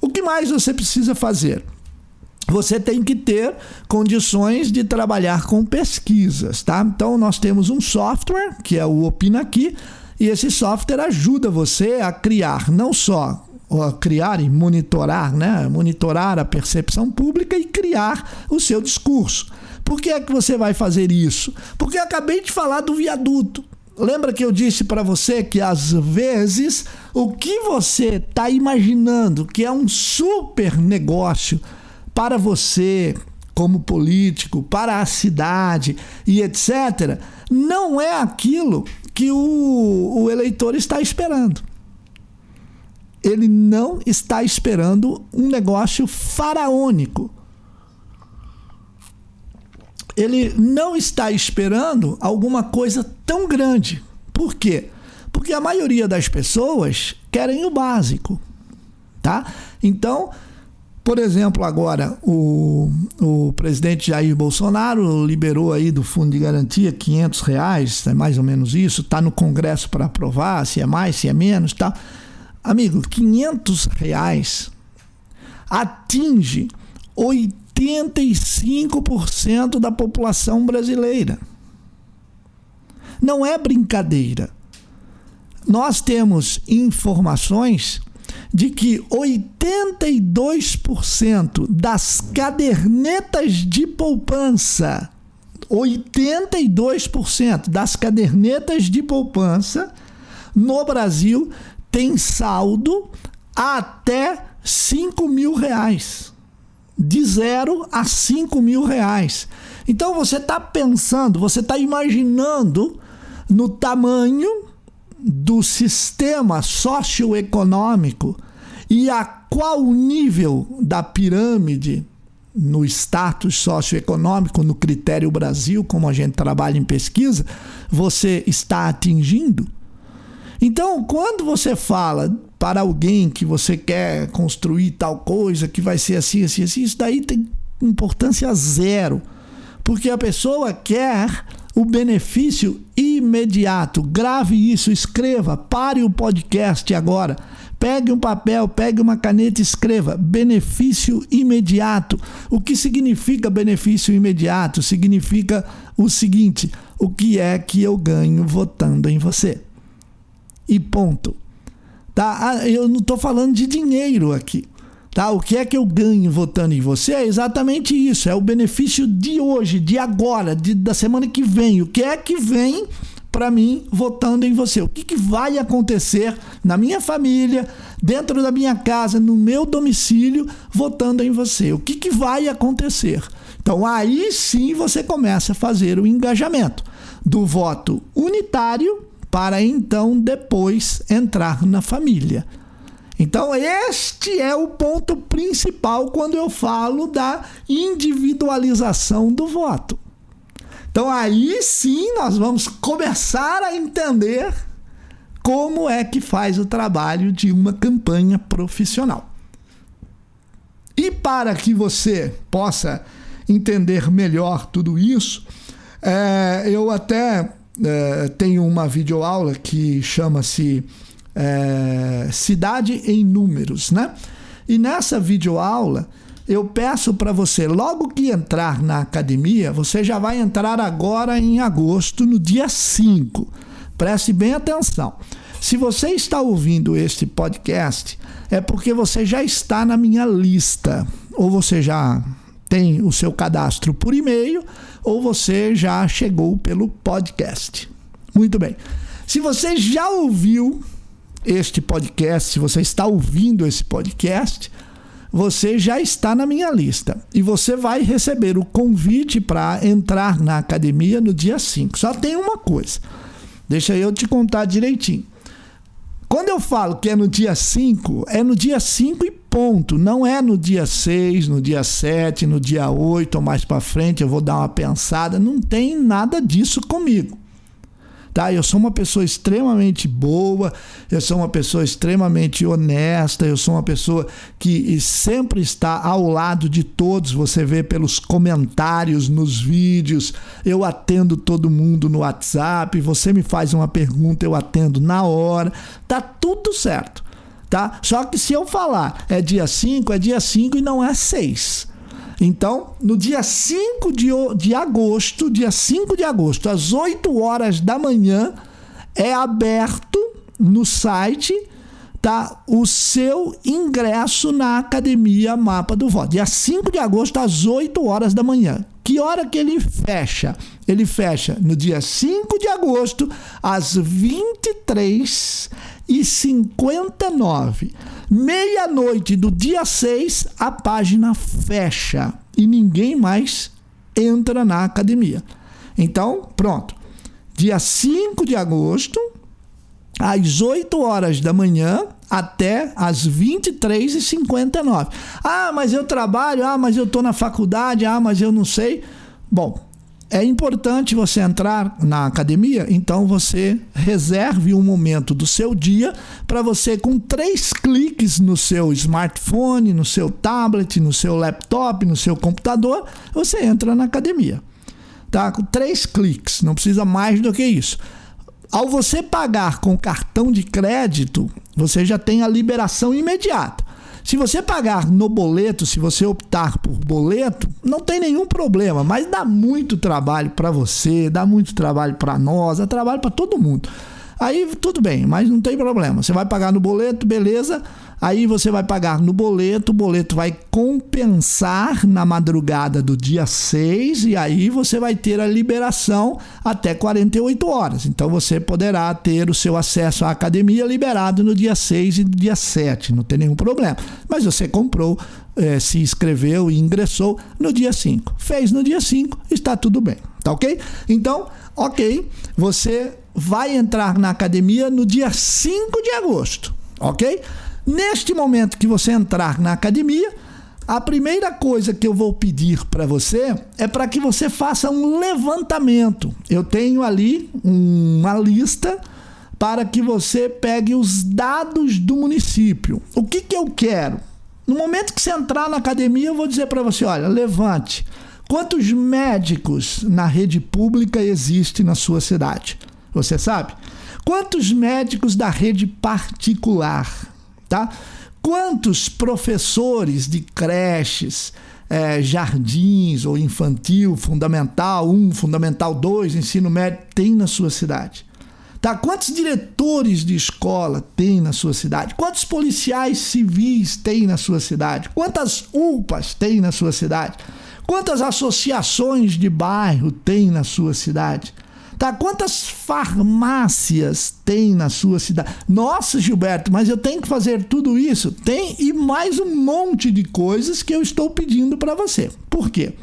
Speaker 2: O que mais você precisa fazer? Você tem que ter condições de trabalhar com pesquisas, tá? Então nós temos um software, que é o Opina Aqui, e esse software ajuda você a criar não só criar e monitorar, né? Monitorar a percepção pública e criar o seu discurso. Por que é que você vai fazer isso? Porque eu acabei de falar do viaduto. Lembra que eu disse para você que às vezes o que você está imaginando que é um super negócio para você como político, para a cidade e etc., não é aquilo que o eleitor está esperando. Ele não está esperando um negócio faraônico. Ele não está esperando alguma coisa tão grande. Por quê? Porque a maioria das pessoas querem o básico, tá? Então, por exemplo, agora o presidente Jair Bolsonaro liberou aí do Fundo de Garantia R$500, é mais ou menos isso, está no Congresso para aprovar, se é mais, se é menos, tá? Amigo, R$500 atinge 85% da população brasileira. Não é brincadeira. Nós temos informações de que 82% das cadernetas de poupança, 82% das cadernetas de poupança no Brasil tem saldo até R$5.000. De 0 a R$5.000. Então você está pensando, você está imaginando no tamanho do sistema socioeconômico e a qual nível da pirâmide no status socioeconômico, no critério Brasil, como a gente trabalha em pesquisa, você está atingindo. Então, quando você fala para alguém que você quer construir tal coisa, que vai ser assim, assim, assim, isso daí tem importância zero. Porque a pessoa quer o benefício imediato. Grave isso, escreva, pare o podcast agora. Pegue um papel, pegue uma caneta e escreva. Benefício imediato. O que significa benefício imediato? Significa o seguinte: o que é que eu ganho votando em você? E ponto. Tá? Eu não estou falando de dinheiro aqui. Tá? O que é que eu ganho votando em você? É exatamente isso. É o benefício de hoje, de agora, da semana que vem. O que é que vem para mim votando em você? O que vai acontecer na minha família, dentro da minha casa, no meu domicílio, votando em você? O que vai acontecer? Então aí sim você começa a fazer o engajamento do voto unitário para então depois entrar na família. Então este é o ponto principal quando eu falo da individualização do voto. Então aí sim nós vamos começar a entender como é que faz o trabalho de uma campanha profissional. E para que você possa entender melhor tudo isso, eu até tenho uma videoaula que chama-se Cidade em Números, né? E nessa videoaula eu peço para você, logo que entrar na academia, você já vai entrar agora em agosto, no dia 5. Preste bem atenção. Se você está ouvindo este podcast, é porque você já está na minha lista. Ou você já tem o seu cadastro por e-mail, ou você já chegou pelo podcast. Muito bem. Se você já ouviu este podcast, se você está ouvindo esse podcast, você já está na minha lista. E você vai receber o convite para entrar na academia no dia 5. Só tem uma coisa. Deixa eu te contar direitinho. Quando eu falo que é no dia 5, é no dia 5 e ponto. Não é no dia 6, no dia 7, no dia 8 ou mais para frente eu vou dar uma pensada. Não tem nada disso comigo. Tá? Eu sou uma pessoa extremamente boa, eu sou uma pessoa extremamente honesta, eu sou uma pessoa que sempre está ao lado de todos. Você vê pelos comentários nos vídeos, eu atendo todo mundo no WhatsApp, você me faz uma pergunta, eu atendo na hora, tá tudo certo. Tá? Só que se eu falar é dia 5 e não é 6. Então, no dia 5 de agosto, às 8 horas da manhã, é aberto no site, tá, o seu ingresso na Academia Mapa do Voto. Dia 5 de agosto, às 8 horas da manhã. Que hora que ele fecha? Ele fecha no dia 5 de agosto, às 23h59. Meia-noite do dia 6, a página fecha e ninguém mais entra na academia. Então, pronto. Dia 5 de agosto, às 8 horas da manhã, até às 23h59. Ah, mas eu trabalho, mas eu estou na faculdade, mas eu não sei. Bom, é importante você entrar na academia, então você reserve um momento do seu dia para você, com 3 cliques no seu smartphone, no seu tablet, no seu laptop, no seu computador, você entra na academia. Tá? Com 3 cliques, não precisa mais do que isso. Ao você pagar com cartão de crédito, você já tem a liberação imediata. Se você pagar no boleto, se você optar por boleto, não tem nenhum problema, mas dá muito trabalho para você, dá muito trabalho para nós, dá trabalho para todo mundo. Aí tudo bem, mas não tem problema. Você vai pagar no boleto, beleza? Aí você vai pagar no boleto, o boleto vai compensar na madrugada do dia 6 e aí você vai ter a liberação até 48 horas. Então você poderá ter o seu acesso à academia liberado no dia 6 e no dia 7, não tem nenhum problema. Mas você comprou, se inscreveu e ingressou no dia 5. Fez no dia 5, está tudo bem, tá ok? Então, ok, você vai entrar na academia no dia 5 de agosto, ok? Neste momento que você entrar na academia, a primeira coisa que eu vou pedir para você é para que você faça um levantamento. Eu tenho ali uma lista para que você pegue os dados do município. O que eu quero? No momento que você entrar na academia, eu vou dizer para você, olha, levante Quantos médicos na rede pública existem na sua cidade? Você sabe? Quantos médicos da rede particular? Tá? Quantos professores de creches, jardins ou infantil, fundamental 1, fundamental 2, ensino médio tem na sua cidade? Tá? Quantos diretores de escola tem na sua cidade? Quantos policiais civis tem na sua cidade? Quantas UPAs tem na sua cidade? Quantas associações de bairro tem na sua cidade? Tá? Quantas farmácias tem na sua cidade? Nossa, Gilberto, mas eu tenho que fazer tudo isso? Tem, e mais um monte de coisas que eu estou pedindo para você. Por quê?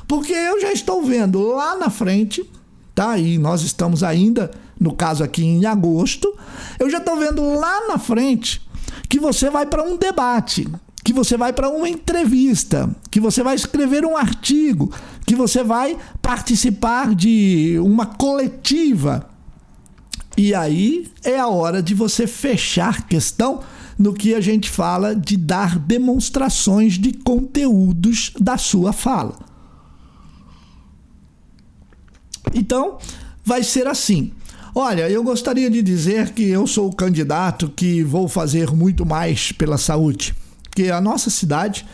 Speaker 2: Porque eu já estou vendo lá na frente, tá? E nós estamos ainda, no caso aqui em agosto, eu já estou vendo lá na frente que você vai para um debate, que você vai para uma entrevista, que você vai escrever um artigo, que você vai participar de uma coletiva. E aí é a hora de você fechar questão no que a gente fala de dar demonstrações de conteúdos da sua fala. Então, vai ser assim. Olha, eu gostaria de dizer que eu sou o candidato que vou fazer muito mais pela saúde. Porque a nossa cidade,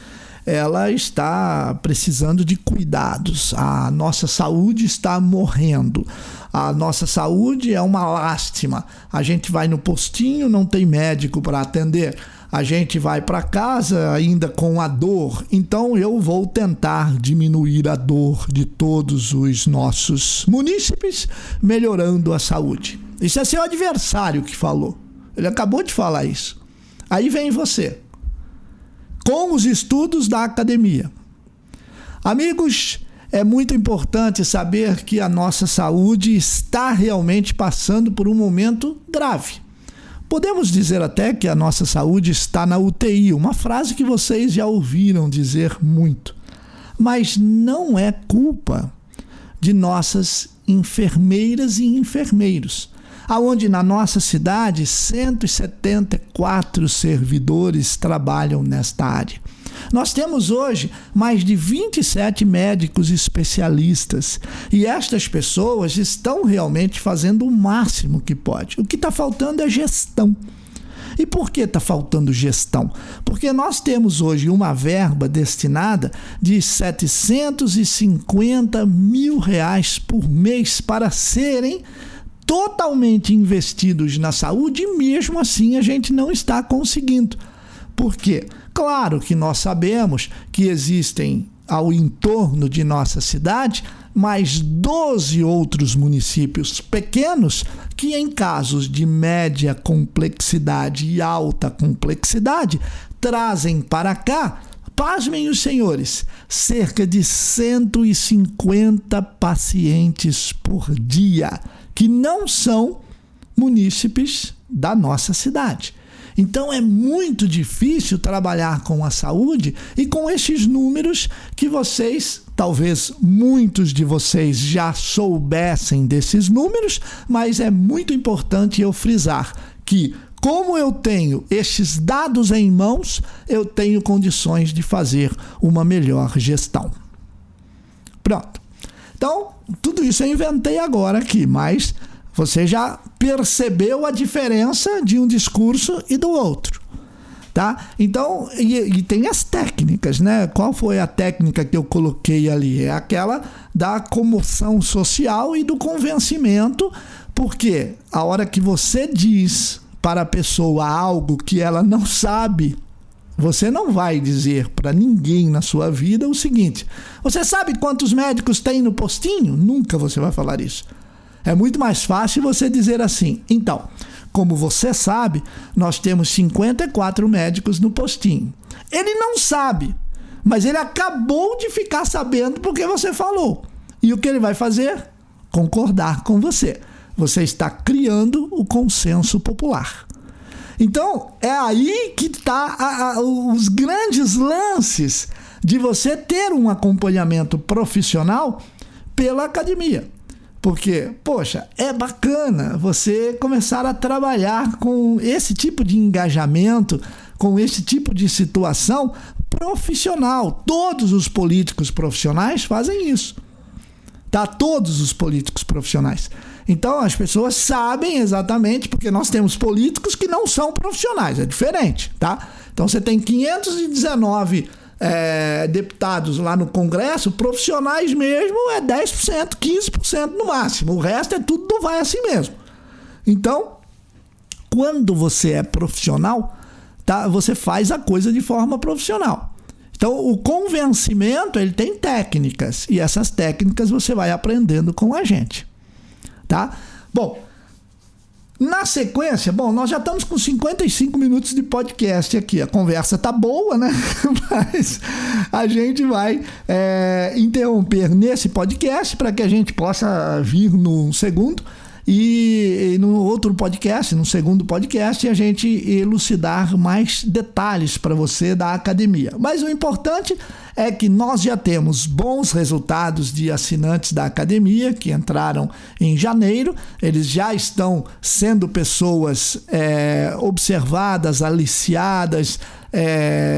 Speaker 2: ela está precisando de cuidados. A nossa saúde está morrendo. A nossa saúde é uma lástima. A gente vai no postinho, não tem médico para atender. A gente vai para casa ainda com a dor. Então eu vou tentar diminuir a dor de todos os nossos munícipes, melhorando a saúde. Isso é seu adversário que falou. Ele acabou de falar isso. Aí vem você, com os estudos da academia. Amigos, é muito importante saber que a nossa saúde está realmente passando por um momento grave. Podemos dizer até que a nossa saúde está na UTI, uma frase que vocês já ouviram dizer muito. Mas não é culpa de nossas enfermeiras e enfermeiros, aonde na nossa cidade 174 servidores trabalham nesta área. Nós temos hoje mais de 27 médicos especialistas e estas pessoas estão realmente fazendo o máximo que pode. O que está faltando é gestão. E por que está faltando gestão? Porque nós temos hoje uma verba destinada de R$750 mil por mês para serem totalmente investidos na saúde e mesmo assim a gente não está conseguindo. Por quê? Claro que nós sabemos que existem ao entorno de nossa cidade mais 12 outros municípios pequenos que em casos de média complexidade e alta complexidade trazem para cá, pasmem os senhores, cerca de 150 pacientes por dia, que não são munícipes da nossa cidade. Então é muito difícil trabalhar com a saúde e com esses números que vocês, talvez muitos de vocês já soubessem desses números, mas é muito importante eu frisar que, como eu tenho estes dados em mãos, eu tenho condições de fazer uma melhor gestão. Pronto. Então, tudo isso eu inventei agora aqui, mas você já percebeu a diferença de um discurso e do outro, tá? Então, e tem as técnicas, né? Qual foi a técnica que eu coloquei ali? É aquela da comoção social e do convencimento, porque a hora que você diz para a pessoa algo que ela não sabe, você não vai dizer para ninguém na sua vida o seguinte: você sabe quantos médicos tem no postinho? Nunca você vai falar isso. É muito mais fácil você dizer assim: então, como você sabe, nós temos 54 médicos no postinho. Ele não sabe, mas ele acabou de ficar sabendo porque você falou. E o que ele vai fazer? Concordar com você. Você está criando o consenso popular. Então, é aí que está os grandes lances de você ter um acompanhamento profissional pela academia. Porque, poxa, é bacana você começar a trabalhar com esse tipo de engajamento, com esse tipo de situação profissional. Todos os políticos profissionais fazem isso. Tá? Todos os políticos profissionais. Então as pessoas sabem exatamente, porque nós temos políticos que não são profissionais, é diferente, tá? Então você tem 519 deputados lá no Congresso, profissionais mesmo é 10%, 15% no máximo. O resto é tudo vai assim mesmo. Então, quando você é profissional, tá, você faz a coisa de forma profissional. Então, o convencimento, ele tem técnicas, e essas técnicas você vai aprendendo com a gente, tá? Bom, na sequência, nós já estamos com 55 minutos de podcast aqui. A conversa tá boa, né? Mas a gente vai interromper nesse podcast para que a gente possa vir no segundo e no outro podcast, no segundo podcast, a gente elucidar mais detalhes para você da academia. Mas o importante é que nós já temos bons resultados de assinantes da academia que entraram em janeiro. Eles já estão sendo pessoas observadas, aliciadas,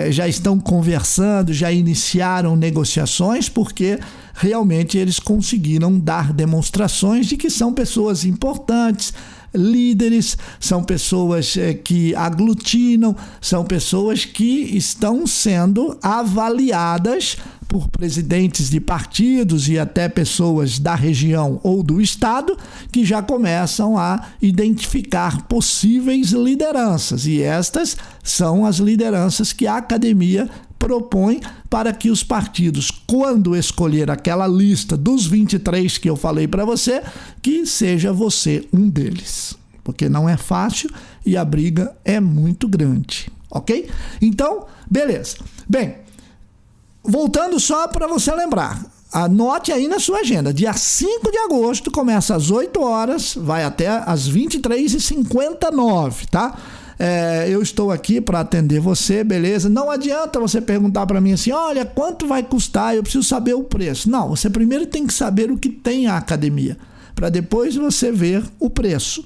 Speaker 2: já estão conversando, já iniciaram negociações, porque realmente eles conseguiram dar demonstrações de que são pessoas importantes, líderes, são pessoas que aglutinam, são pessoas que estão sendo avaliadas por presidentes de partidos e até pessoas da região ou do estado que já começam a identificar possíveis lideranças. E estas são as lideranças que a academia propõe para que os partidos, quando escolher aquela lista dos 23 que eu falei para você, que seja você um deles. Porque não é fácil e a briga é muito grande, ok? Então, beleza. Bem, voltando só para você lembrar, anote aí na sua agenda, dia 5 de agosto, começa às 8 horas, vai até às 23h59, tá? Eu estou aqui para atender você, beleza? Não adianta você perguntar para mim assim, olha, quanto vai custar? Eu preciso saber o preço. Não, você primeiro tem que saber o que tem a academia, para depois você ver o preço,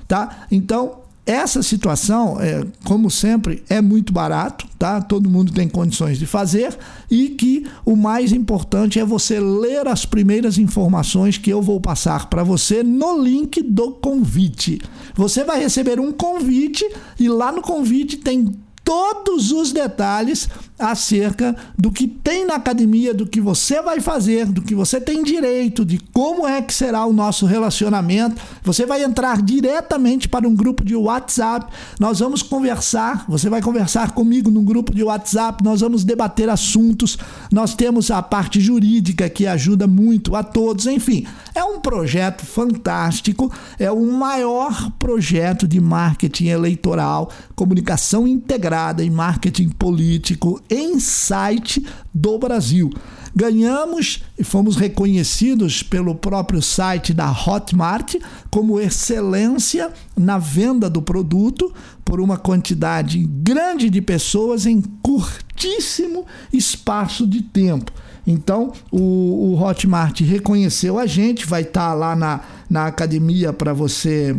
Speaker 2: tá? Então, essa situação, como sempre, é muito barato, tá? Todo mundo tem condições de fazer, e que o mais importante é você ler as primeiras informações que eu vou passar para você no link do convite. Você vai receber um convite e lá no convite tem todos os detalhes acerca do que tem na academia, do que você vai fazer, do que você tem direito, de como é que será o nosso relacionamento. Você vai entrar diretamente para um grupo de WhatsApp, nós vamos conversar, você vai conversar comigo no grupo de WhatsApp, nós vamos debater assuntos, nós temos a parte jurídica que ajuda muito a todos, enfim, é um projeto fantástico, é o maior projeto de marketing eleitoral, comunicação integrada e marketing político em site do Brasil. Ganhamos e fomos reconhecidos pelo próprio site da Hotmart como excelência na venda do produto por uma quantidade grande de pessoas em curtíssimo espaço de tempo. Então, o Hotmart reconheceu a gente, vai estar lá na academia para você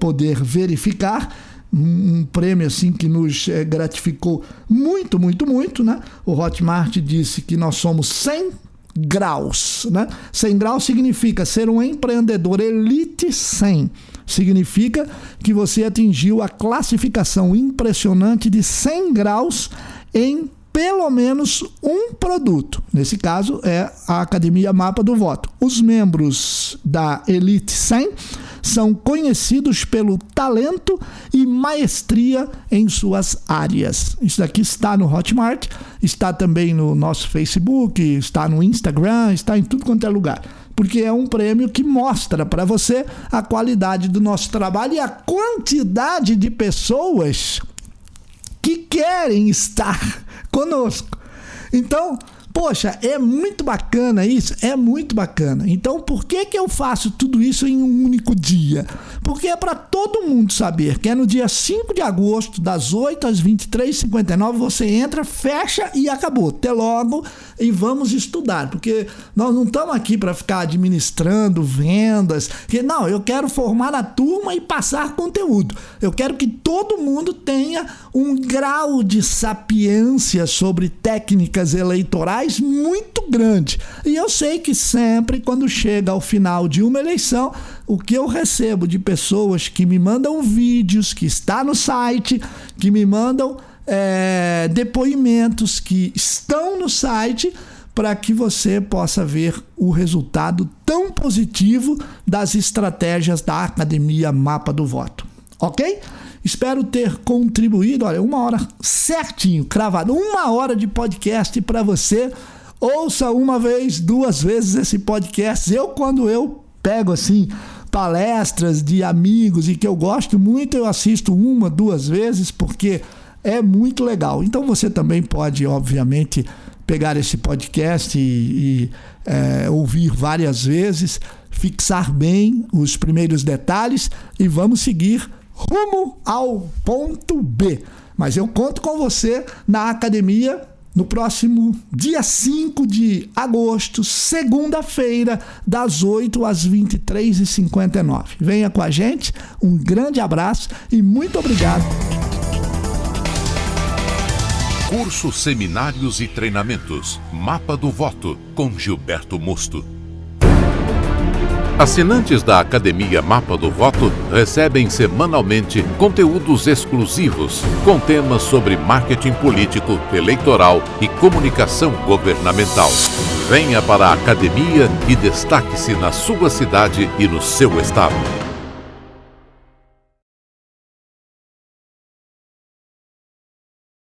Speaker 2: poder verificar. Um prêmio assim que nos gratificou muito, muito, muito, né? O Hotmart disse que nós somos 100 graus, né? 100 graus significa ser um empreendedor elite 100. Significa que você atingiu a classificação impressionante de 100 graus em pelo menos um produto. Nesse caso é a Academia Mapa do Voto. Os membros da Elite 100 são conhecidos pelo talento e maestria em suas áreas. Isso daqui está no Hotmart, está também no nosso Facebook, está no Instagram, está em tudo quanto é lugar. Porque é um prêmio que mostra para você a qualidade do nosso trabalho e a quantidade de pessoas que querem estar conosco. Então, Poxa, é muito bacana isso? É muito bacana. Então, por que eu faço tudo isso em um único dia? Porque é para todo mundo saber que é no dia 5 de agosto, das 8 às 23h59, você entra, fecha e acabou. Até logo e vamos estudar. Porque nós não estamos aqui para ficar administrando vendas. Não, eu quero formar a turma e passar conteúdo. Eu quero que todo mundo tenha um grau de sapiência sobre técnicas eleitorais muito grande. E eu sei que sempre, quando chega ao final de uma eleição, o que eu recebo de pessoas que me mandam vídeos, que está no site, que me mandam depoimentos que estão no site, para que você possa ver o resultado tão positivo das estratégias da Academia Mapa do Voto. Ok? Espero ter contribuído. Olha, 1 hora certinho, cravado. 1 hora de podcast para você. Ouça 1 vez, 2 vezes esse podcast. Quando eu pego assim palestras de amigos e que eu gosto muito, eu assisto 1, 2 vezes, porque é muito legal. Então você também pode, obviamente, pegar esse podcast e ouvir várias vezes, fixar bem os primeiros detalhes e vamos seguir rumo ao ponto B. Mas eu conto com você na academia no próximo dia 5 de agosto, segunda-feira, das 8 às 23h59. Venha com a gente, um grande abraço e muito obrigado.
Speaker 1: Cursos, seminários e treinamentos. Mapa do Voto, com Gilberto Mosto. Assinantes da Academia Mapa do Voto recebem semanalmente conteúdos exclusivos com temas sobre marketing político, eleitoral e comunicação governamental. Venha para a academia e destaque-se na sua cidade e no seu estado.